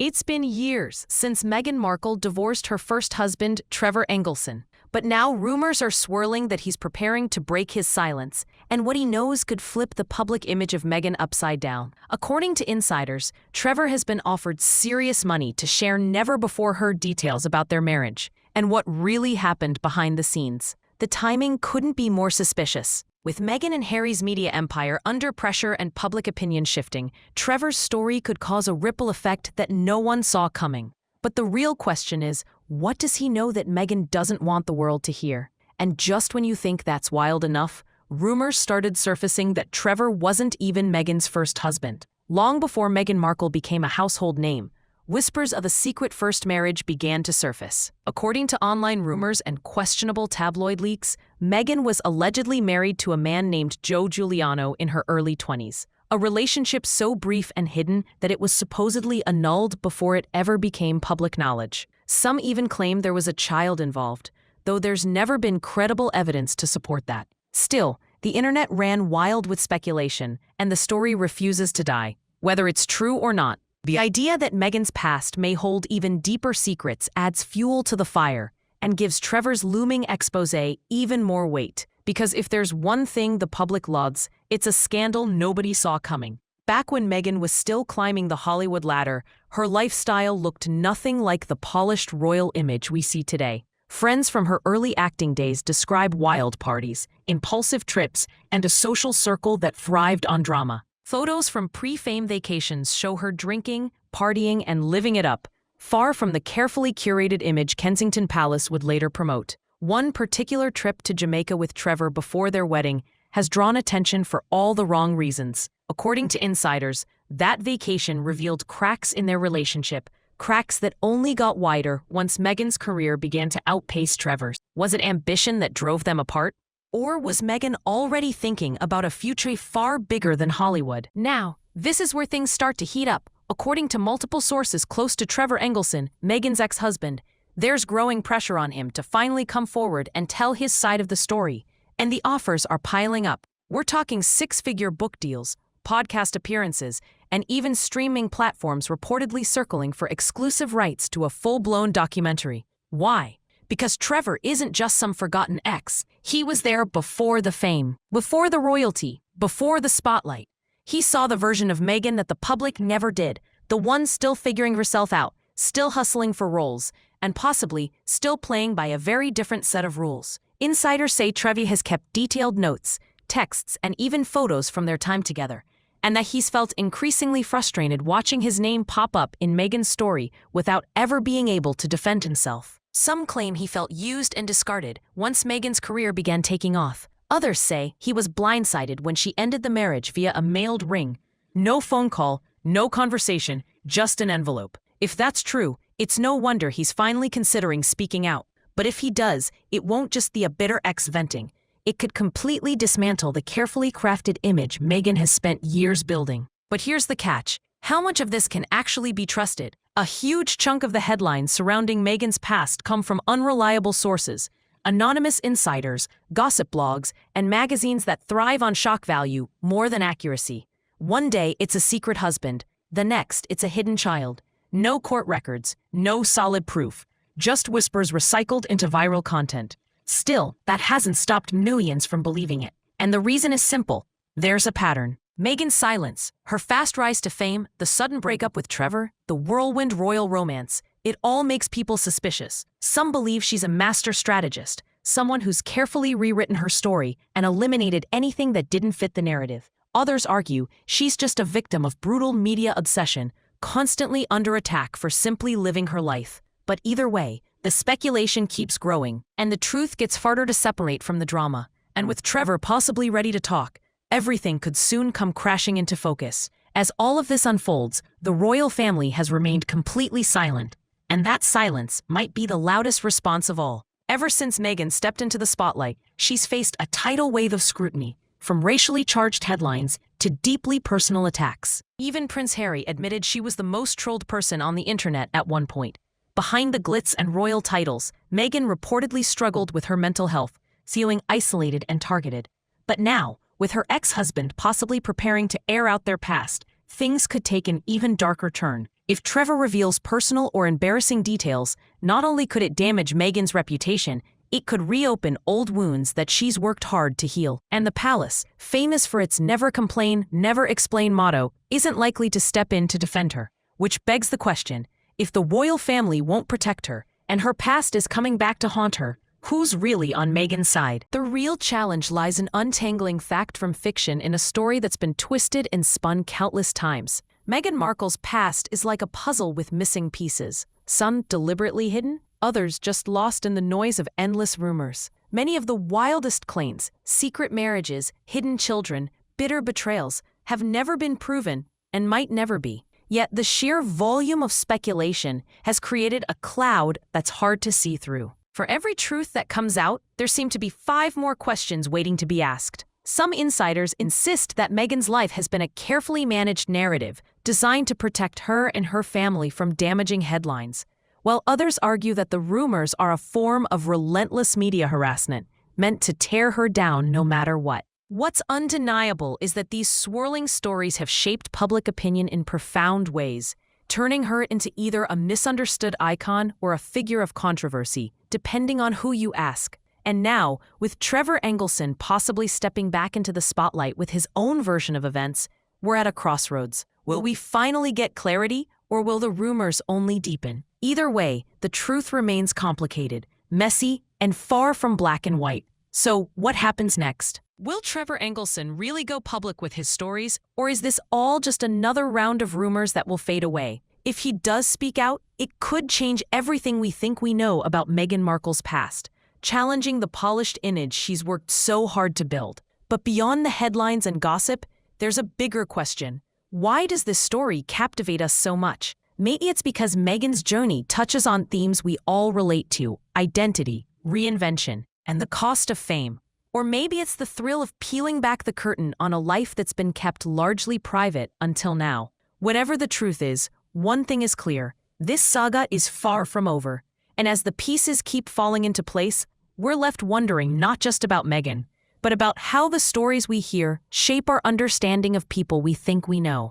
It's been years since Meghan Markle divorced her first husband, Trevor Engelson. But now rumors are swirling that he's preparing to break his silence, and what he knows could flip the public image of Meghan upside down. According to insiders, Trevor has been offered serious money to share never-before-heard details about their marriage and what really happened behind the scenes. The timing couldn't be more suspicious. With Meghan and Harry's media empire under pressure and public opinion shifting, Trevor's story could cause a ripple effect that no one saw coming. But the real question is, what does he know that Meghan doesn't want the world to hear? And just when you think that's wild enough, rumors started surfacing that Trevor wasn't even Meghan's first husband. Long before Meghan Markle became a household name, whispers of a secret first marriage began to surface. According to online rumors and questionable tabloid leaks, Meghan was allegedly married to a man named Joe Giuliano in her early 20s, a relationship so brief and hidden that it was supposedly annulled before it ever became public knowledge. Some even claim there was a child involved, though there's never been credible evidence to support that. Still, the internet ran wild with speculation, and the story refuses to die. Whether it's true or not, the idea that Meghan's past may hold even deeper secrets adds fuel to the fire and gives Trevor's looming exposé even more weight. Because if there's one thing the public loves, it's a scandal nobody saw coming. Back when Meghan was still climbing the Hollywood ladder, her lifestyle looked nothing like the polished royal image we see today. Friends from her early acting days describe wild parties, impulsive trips, and a social circle that thrived on drama. Photos from pre-fame vacations show her drinking, partying, and living it up, far from the carefully curated image Kensington Palace would later promote. One particular trip to Jamaica with Trevor before their wedding has drawn attention for all the wrong reasons. According to insiders, that vacation revealed cracks in their relationship, cracks that only got wider once Meghan's career began to outpace Trevor's. Was it ambition that drove them apart? Or was Meghan already thinking about a future far bigger than Hollywood? Now, this is where things start to heat up. According to multiple sources close to Trevor Engelson, Meghan's ex-husband, there's growing pressure on him to finally come forward and tell his side of the story. And the offers are piling up. We're talking six-figure book deals, podcast appearances, and even streaming platforms reportedly circling for exclusive rights to a full-blown documentary. Why? Because Trevor isn't just some forgotten ex. He was there before the fame, before the royalty, before the spotlight. He saw the version of Meghan that the public never did, the one still figuring herself out, still hustling for roles, and possibly still playing by a very different set of rules. Insiders say Trevor has kept detailed notes, texts, and even photos from their time together, and that he's felt increasingly frustrated watching his name pop up in Meghan's story without ever being able to defend himself. Some claim he felt used and discarded once Meghan's career began taking off. Others say he was blindsided when she ended the marriage via a mailed ring. No phone call, no conversation, just an envelope. If that's true, it's no wonder he's finally considering speaking out. But if he does, it won't just be a bitter ex venting. It could completely dismantle the carefully crafted image Meghan has spent years building. But here's the catch. How much of this can actually be trusted? A huge chunk of the headlines surrounding Meghan's past come from unreliable sources, anonymous insiders, gossip blogs, and magazines that thrive on shock value more than accuracy. One day, it's a secret husband. The next, it's a hidden child. No court records, no solid proof, just whispers recycled into viral content. Still, that hasn't stopped millions from believing it. And the reason is simple. There's a pattern. Meghan's silence, her fast rise to fame, the sudden breakup with Trevor, the whirlwind royal romance, it all makes people suspicious. Some believe she's a master strategist, someone who's carefully rewritten her story and eliminated anything that didn't fit the narrative. Others argue she's just a victim of brutal media obsession, constantly under attack for simply living her life. But either way, the speculation keeps growing, and the truth gets harder to separate from the drama. And with Trevor possibly ready to talk, everything could soon come crashing into focus. As all of this unfolds, the royal family has remained completely silent, and that silence might be the loudest response of all. Ever since Meghan stepped into the spotlight, she's faced a tidal wave of scrutiny, from racially charged headlines to deeply personal attacks. Even Prince Harry admitted she was the most trolled person on the internet at one point. Behind the glitz and royal titles, Meghan reportedly struggled with her mental health, feeling isolated and targeted. But now, with her ex-husband possibly preparing to air out their past, things could take an even darker turn. If Trevor reveals personal or embarrassing details, not only could it damage Meghan's reputation, it could reopen old wounds that she's worked hard to heal. And the palace, famous for its never complain, never explain motto, isn't likely to step in to defend her. Which begs the question, if the royal family won't protect her, and her past is coming back to haunt her, who's really on Meghan's side? The real challenge lies in untangling fact from fiction in a story that's been twisted and spun countless times. Meghan Markle's past is like a puzzle with missing pieces, some deliberately hidden, others just lost in the noise of endless rumors. Many of the wildest claims, secret marriages, hidden children, bitter betrayals, have never been proven and might never be. Yet the sheer volume of speculation has created a cloud that's hard to see through. For every truth that comes out, there seem to be 5 more questions waiting to be asked. Some insiders insist that Meghan's life has been a carefully managed narrative designed to protect her and her family from damaging headlines, while others argue that the rumors are a form of relentless media harassment meant to tear her down no matter what. What's undeniable is that these swirling stories have shaped public opinion in profound ways, turning her into either a misunderstood icon or a figure of controversy, depending on who you ask. And now, with Trevor Engelson possibly stepping back into the spotlight with his own version of events, we're at a crossroads. Will we finally get clarity, or will the rumors only deepen? Either way, the truth remains complicated, messy, and far from black and white. So, what happens next? Will Trevor Engelson really go public with his stories, or is this all just another round of rumors that will fade away? If he does speak out, it could change everything we think we know about Meghan Markle's past, challenging the polished image she's worked so hard to build. But beyond the headlines and gossip, there's a bigger question. Why does this story captivate us so much? Maybe it's because Meghan's journey touches on themes we all relate to: identity, reinvention, and the cost of fame. Or maybe it's the thrill of peeling back the curtain on a life that's been kept largely private until now. Whatever the truth is, one thing is clear: this saga is far from over. And as the pieces keep falling into place, we're left wondering not just about Meghan, but about how the stories we hear shape our understanding of people we think we know.